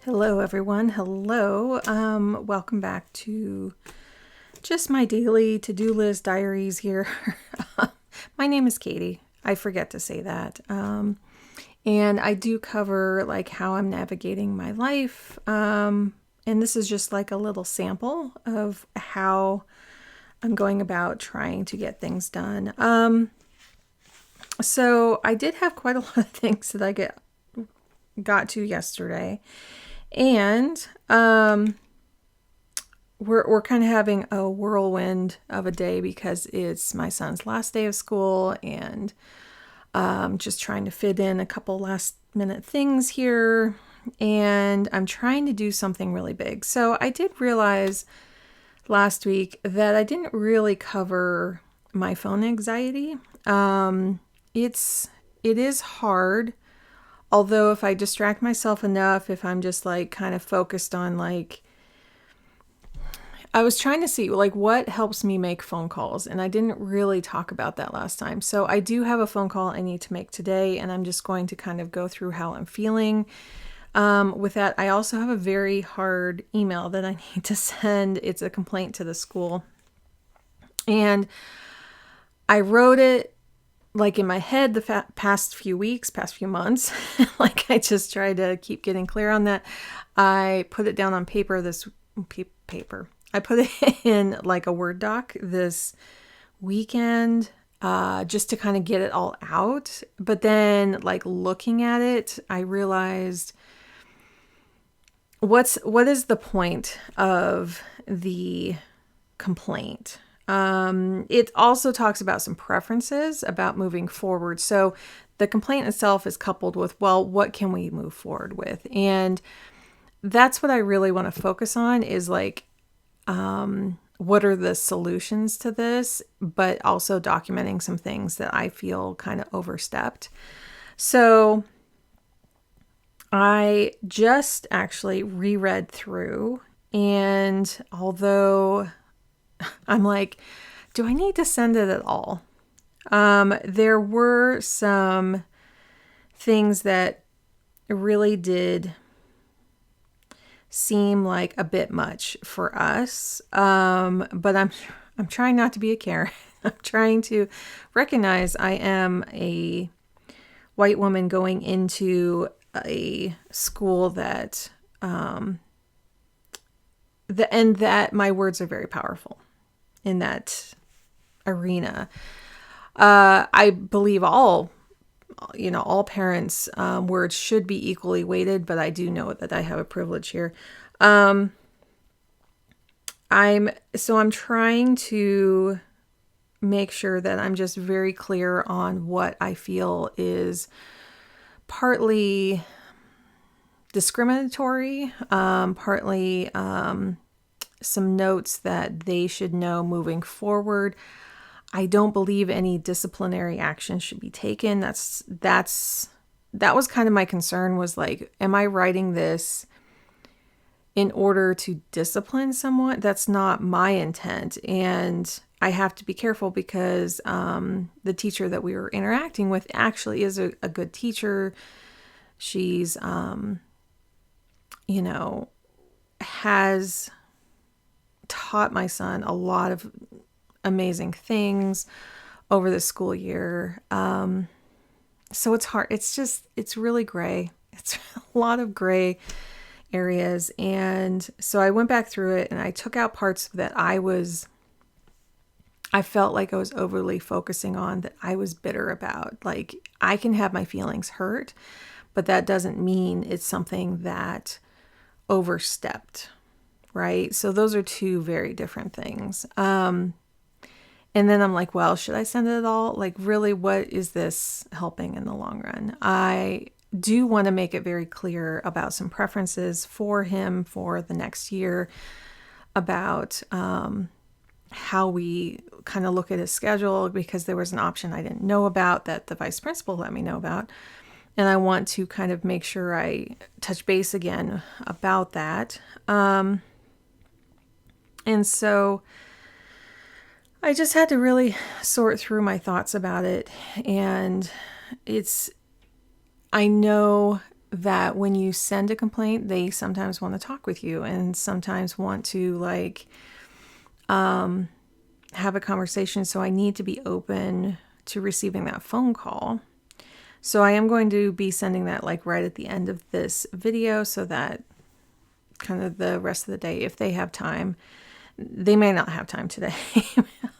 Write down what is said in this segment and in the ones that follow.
Hello, everyone. Hello. Welcome back to just my daily to-do list diaries here. My name is Katie. I forget to say that. And I do cover like how I'm navigating my life. And this is just like a little sample of how I'm going about trying to get things done. So I did have quite a lot of things that I got to yesterday. And we're kind of having a whirlwind of a day because it's my son's last day of school and just trying to fit in a couple last minute things here. And I'm trying to do something really big. So I did realize last week that I didn't really cover my phone anxiety. It is hard. Although if I distract myself enough, if I'm just like kind of focused on like, I was trying to see like what helps me make phone calls, and I didn't really talk about that last time. So I do have a phone call I need to make today, and I'm just going to kind of go through how I'm feeling. With that, I also have a very hard email that I need to send. It's a complaint to the school. And I wrote it like in my head the past few months. Like I just tried to keep getting clear on that. I put it down on paper I put it in like a Word doc this weekend just to kind of get it all out. But then like looking at it, I realized what is the point of the complaint? It also talks about some preferences about moving forward. So the complaint itself is coupled with, well, what can we move forward with? And that's what I really want to focus on is like, what are the solutions to this, but also documenting some things that I feel kind of overstepped. So I just actually reread through, and although I'm like, do I need to send it at all? There were some things that really did seem like a bit much for us. But I'm trying not to be a Karen. I'm trying to recognize I am a white woman going into a school that that my words are very powerful in that arena. I believe all parents' words should be equally weighted, but I do know that I have a privilege here. I'm trying to make sure that I'm just very clear on what I feel is partly discriminatory, partly some notes that they should know moving forward. I don't believe any disciplinary action should be taken. That was kind of my concern, was like, am I writing this in order to discipline someone? That's not my intent. And I have to be careful because the teacher that we were interacting with actually is a good teacher. She's, has taught my son a lot of amazing things over the school year. So it's hard. It's really gray. It's a lot of gray areas. And so I went back through it and I took out parts that I felt like I was overly focusing on, that I was bitter about. Like, I can have my feelings hurt, but that doesn't mean it's something that overstepped, right? So those are two very different things. And then I'm like, well, should I send it all? Like, really, what is this helping in the long run? I do want to make it very clear about some preferences for him for the next year, about how we kind of look at his schedule, because there was an option I didn't know about that the vice principal let me know about. And I want to kind of make sure I touch base again about that. And so I just had to really sort through my thoughts about it. And I know that when you send a complaint, they sometimes want to talk with you and sometimes want to like have a conversation. So I need to be open to receiving that phone call. So I am going to be sending that like right at the end of this video, so that kind of the rest of the day, if they have time. They may not have time today.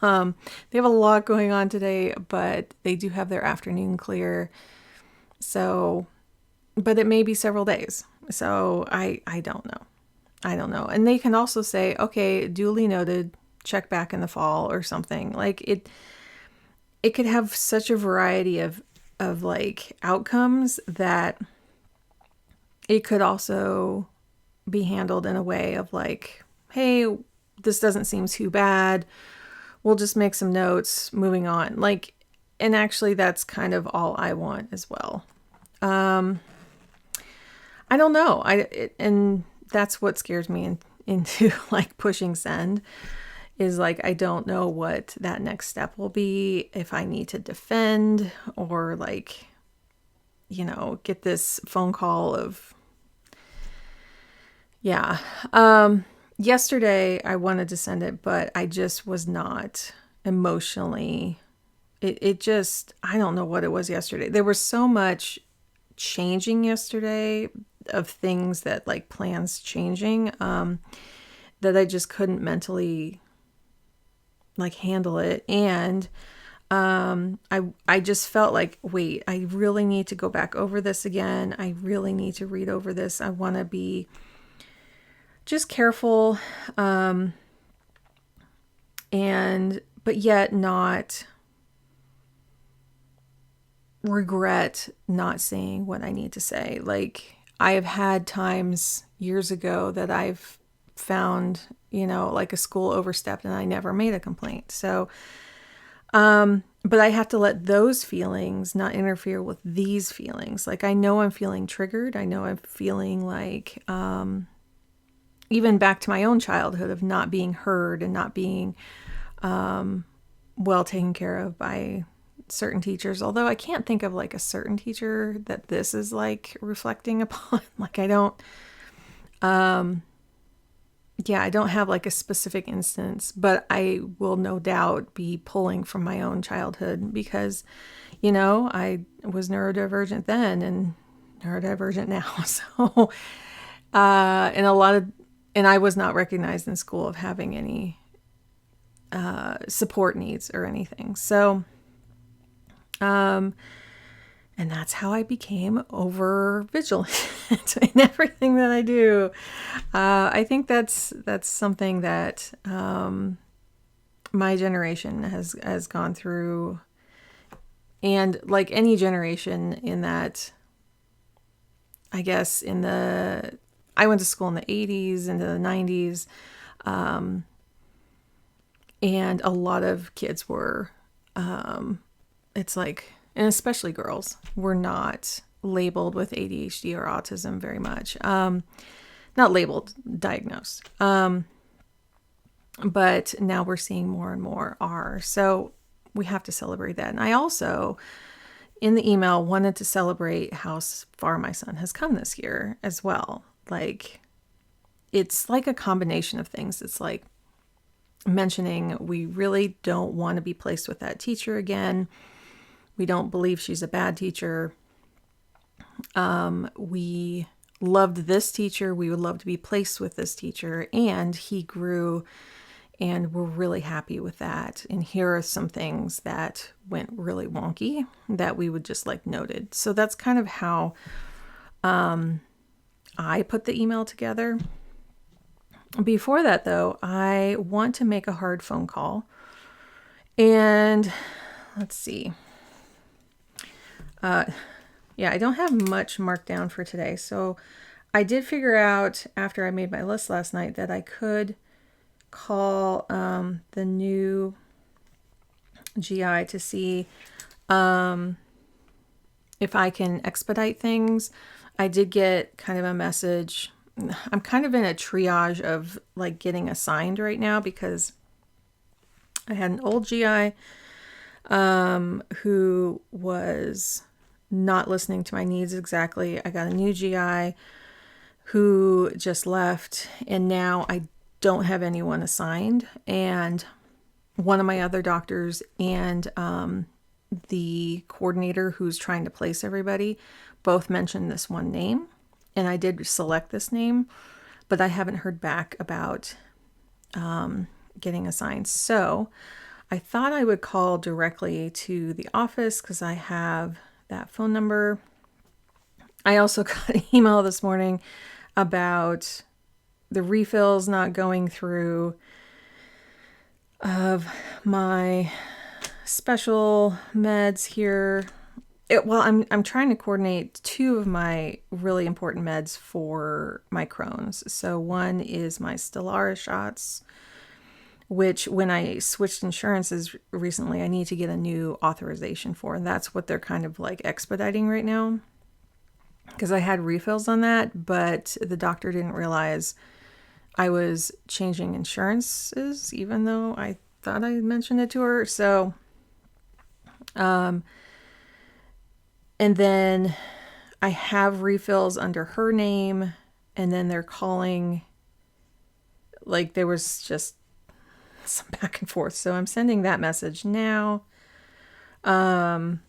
They have a lot going on today, but they do have their afternoon clear. So, but it may be several days. So I don't know. I don't know. And they can also say, okay, duly noted, check back in the fall or something. Like it could have such a variety of like outcomes that it could also be handled in a way of like, hey, this doesn't seem too bad. We'll just make some notes, moving on. Like, and actually that's kind of all I want as well. I don't know. And that's what scares me into like pushing send, is like, I don't know what that next step will be, if I need to defend or like, get this phone call of, yeah. Yesterday I wanted to send it, but I just was not emotionally, it just, I don't know what it was yesterday. There was so much changing yesterday of things that like plans changing, that I just couldn't mentally like handle it. And I just felt like, wait, I really need to go back over this again. I really need to read over this. I want to be just careful, but yet not regret not saying what I need to say. Like, I have had times years ago that I've found, like a school overstepped and I never made a complaint. So, but I have to let those feelings not interfere with these feelings. Like, I know I'm feeling triggered. I know I'm feeling like, even back to my own childhood of not being heard and not being, well taken care of by certain teachers. Although I can't think of like a certain teacher that this is like reflecting upon. Like, I don't, I don't have like a specific instance, but I will no doubt be pulling from my own childhood because, I was neurodivergent then and neurodivergent now. So, and I was not recognized in school of having any support needs or anything. So, and that's how I became over vigilant in everything that I do. I think that's something that my generation has gone through, and like any generation in that, I guess I went to school in the 80s into the 90s, and a lot of kids were, it's like, and especially girls, were not labeled with ADHD or autism very much. Not labeled, diagnosed. But now we're seeing more and more are. So we have to celebrate that. And I also, in the email, wanted to celebrate how far my son has come this year as well. Like, it's like a combination of things. It's like mentioning we really don't want to be placed with that teacher again. We don't believe she's a bad teacher. We loved this teacher. We would love to be placed with this teacher. And he grew, and we're really happy with that. And here are some things that went really wonky that we would just like noted. So that's kind of how I put the email together. Before that, though, I want to make a hard phone call. And let's see. I don't have much marked down for today. So I did figure out after I made my list last night that I could call the new GI to see if I can expedite things. I did get kind of a message. I'm kind of in a triage of like getting assigned right now because I had an old GI who was not listening to my needs exactly. I got a new GI who just left, and now I don't have anyone assigned. And one of my other doctors and the coordinator who's trying to place everybody both mentioned this one name, and I did select this name, but I haven't heard back about getting assigned. So I thought I would call directly to the office because I have that phone number. I also got an email this morning about the refills not going through of my special meds here. I'm trying to coordinate two of my really important meds for my Crohn's. So one is my Stelara shots, which when I switched insurances recently, I need to get a new authorization for. And that's what they're kind of like expediting right now. Because I had refills on that, but the doctor didn't realize I was changing insurances, even though I thought I mentioned it to her. So, and then I have refills under her name, and then they're calling, like there was just some back and forth. So I'm sending that message now. And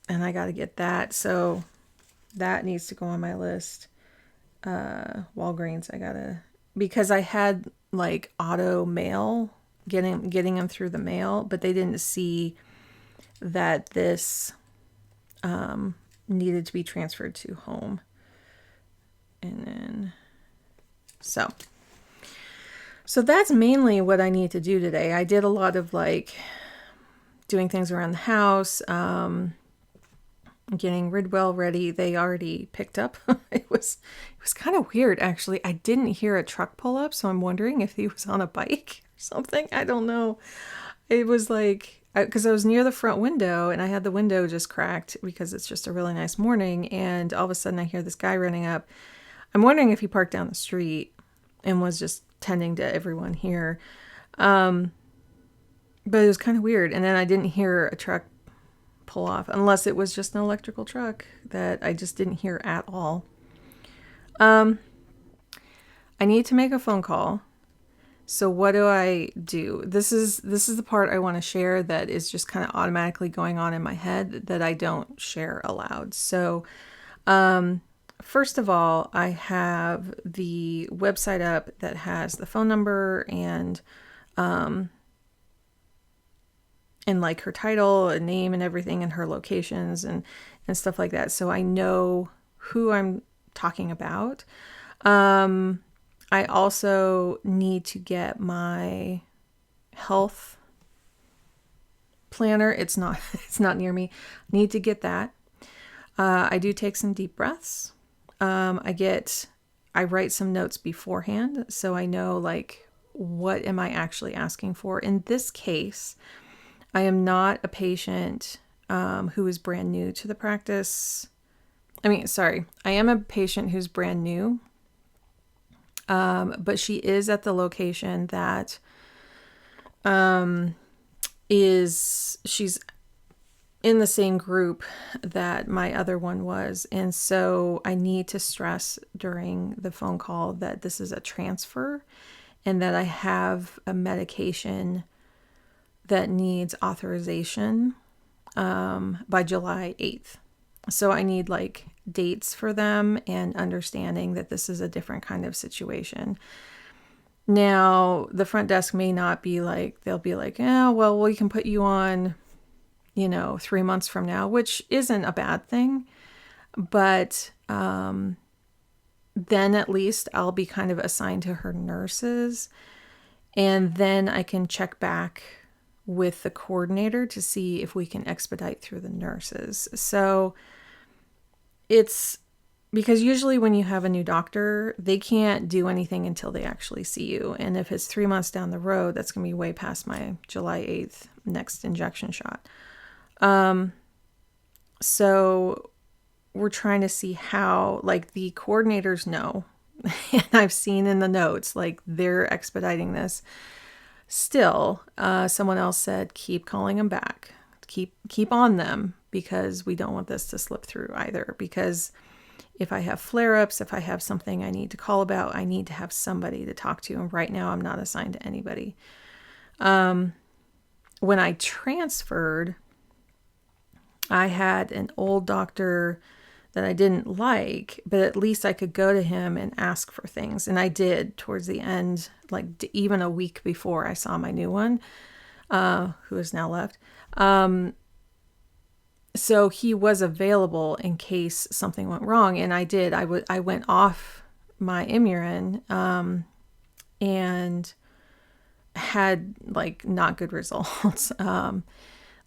I got to get that. So that needs to go on my list. Walgreens, because I had like auto mail, getting them through the mail, but they didn't see that this needed to be transferred to home. And then, so that's mainly what I need to do today. I did a lot of like doing things around the house, getting Ridwell ready. They already picked up. It was kind of weird, actually. I didn't hear a truck pull up, so I'm wondering if he was on a bike or something. I don't know. It was like, because I was near the front window and I had the window just cracked because it's just a really nice morning, and all of a sudden I hear this guy running up. I'm wondering if he parked down the street and was just tending to everyone here. But it was kind of weird. And then I didn't hear a truck pull off, unless it was just an electrical truck that I just didn't hear at all. I need to make a phone call. So what do I do? This is the part I want to share that is just kind of automatically going on in my head that I don't share aloud. So, first of all, I have the website up that has the phone number and like her title and name and everything and her locations and stuff like that. So I know who I'm talking about. I also need to get my health planner. It's not near me. I need to get that. I do take some deep breaths. I write some notes beforehand so I know like what am I actually asking for. In this case, I am not a patient who is brand new to the practice. I am a patient who's brand new, but she is at the location that she's in the same group that my other one was. And so I need to stress during the phone call that this is a transfer and that I have a medication that needs authorization by July 8th. So I need like dates for them and understanding that this is a different kind of situation. Now, the front desk may not be like, they'll be like, oh, well, we can put you on, 3 months from now, which isn't a bad thing. But then at least I'll be kind of assigned to her nurses. And then I can check back with the coordinator to see if we can expedite through the nurses. So it's because usually when you have a new doctor, they can't do anything until they actually see you. And if it's 3 months down the road, that's going to be way past my July 8th next injection shot. So we're trying to see how, like, the coordinators know, and I've seen in the notes, like, they're expediting this. Still, someone else said, keep calling them back, keep on them, because we don't want this to slip through either. Because if I have flare-ups, if I have something I need to call about, I need to have somebody to talk to. And right now I'm not assigned to anybody. When I transferred, I had an old doctor that I didn't like, but at least I could go to him and ask for things. And I did towards the end, like even a week before I saw my new one, who is now left. So he was available in case something went wrong. And I did. I went off my Imurin, and had like not good results.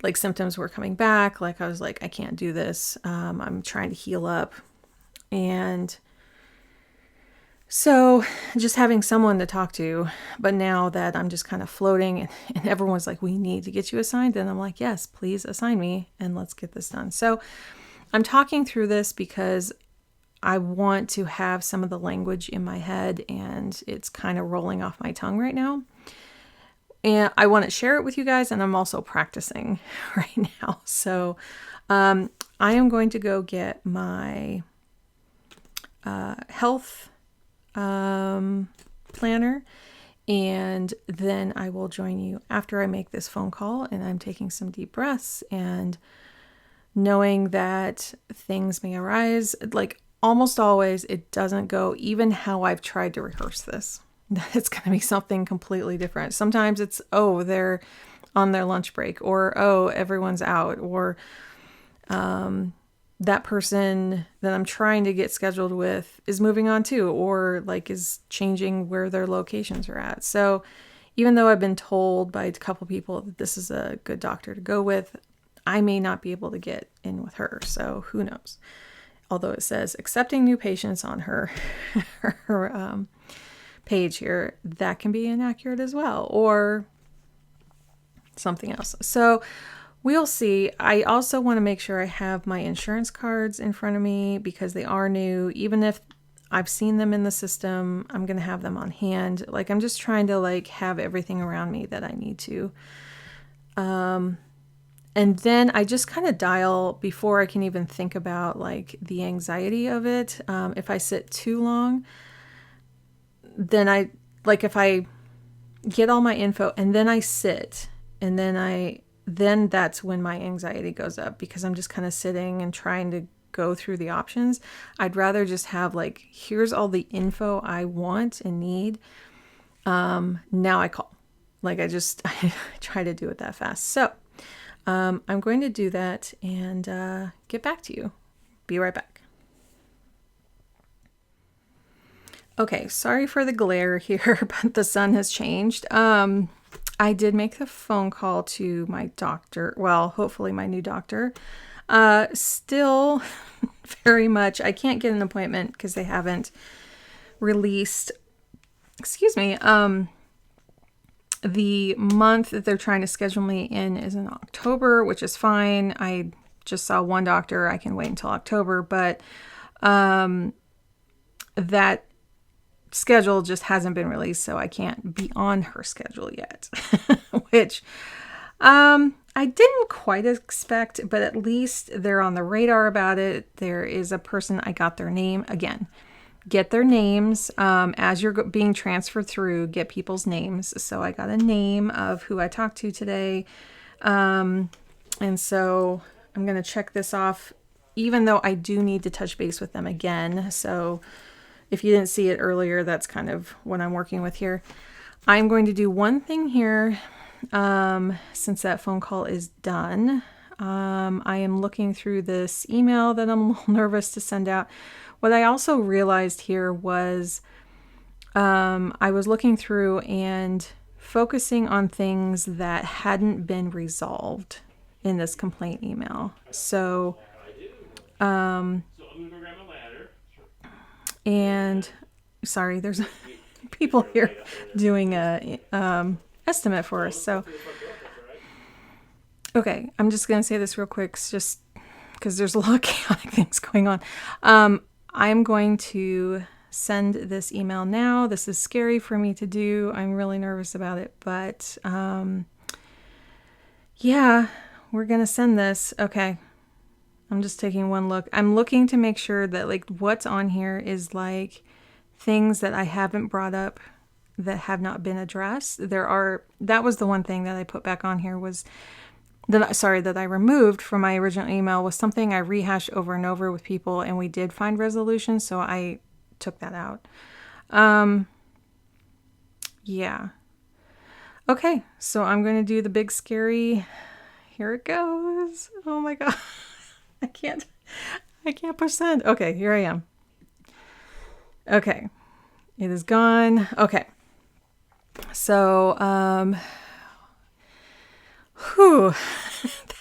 Like symptoms were coming back. Like I was like, I can't do this. I'm trying to heal up. And so just having someone to talk to, but now that I'm just kind of floating and everyone's like, we need to get you assigned. And I'm like, yes, please assign me and let's get this done. So I'm talking through this because I want to have some of the language in my head and it's kind of rolling off my tongue right now. And I want to share it with you guys, and I'm also practicing right now. So I am going to go get my health planner, and then I will join you after I make this phone call. And I'm taking some deep breaths and knowing that things may arise. Like almost always, it doesn't go even how I've tried to rehearse this. It's going to be something completely different. Sometimes it's, oh, they're on their lunch break, or, oh, everyone's out, or that person that I'm trying to get scheduled with is moving on too, or like is changing where their locations are at. So even though I've been told by a couple people that this is a good doctor to go with, I may not be able to get in with her. So who knows? Although it says accepting new patients on her page here, that can be inaccurate as well, or something else. So we'll see. I also want to make sure I have my insurance cards in front of me because they are new. Even if I've seen them in the system, I'm going to have them on hand. Like I'm just trying to like have everything around me that I need to. And then I just kind of dial before I can even think about like the anxiety of it. If I sit too long, then if I get all my info and then I sit and then that's when my anxiety goes up because I'm just kind of sitting and trying to go through the options. I'd rather just have like, here's all the info I want and need. Now I call. Like I try to do it that fast. So I'm going to do that and get back to you. Be right back. Okay, sorry for the glare here, but the sun has changed. I did make the phone call to my doctor. Well, hopefully my new doctor. Still very much, I can't get an appointment because they haven't released, the month that they're trying to schedule me in is in October, which is fine. I just saw one doctor. I can wait until October, but that schedule just hasn't been released, so I can't be on her schedule yet, which I didn't quite expect, but at least they're on the radar about it. There is a person, I got their name again. Get their names as you're being transferred through, get people's names. So I got a name of who I talked to today. And so I'm going to check this off, even though I do need to touch base with them again. So if you didn't see it earlier, that's kind of what I'm working with here. I'm going to do one thing here since that phone call is done. I am looking through this email that I'm a little nervous to send out. What I also realized here was I was looking through and focusing on things that hadn't been resolved in this complaint email. So, and sorry, there's people here doing a estimate for us. So, okay, I'm just going to say this real quick, just because there's a lot of chaotic things going on. I'm going to send this email now. This is scary for me to do. I'm really nervous about it, but yeah, we're going to send this. Okay. I'm just taking one look. I'm looking to make sure that like what's on here is like things that I haven't brought up that have not been addressed. That was the one thing that I put back on here was that I removed from my original email was something I rehashed over and over with people, and we did find resolution, so I took that out. Yeah. Okay, so I'm going to do the big scary. Here it goes. Oh my God. I can't push send. Okay, here I am. Okay. It is gone. Okay. So, whew.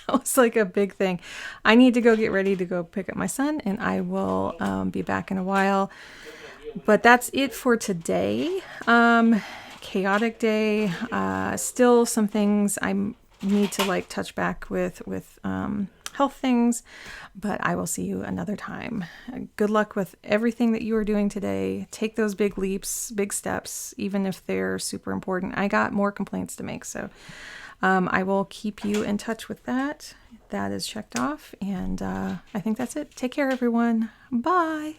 That was like a big thing. I need to go get ready to go pick up my son, and I will be back in a while. But that's it for today. Chaotic day. Still some things I need to like touch back with health things, but I will see you another time. Good luck with everything that you are doing today. Take those big leaps, big steps, even if they're super important. I got more complaints to make, so I will keep you in touch with that. That is checked off, and I think that's it. Take care, everyone. Bye.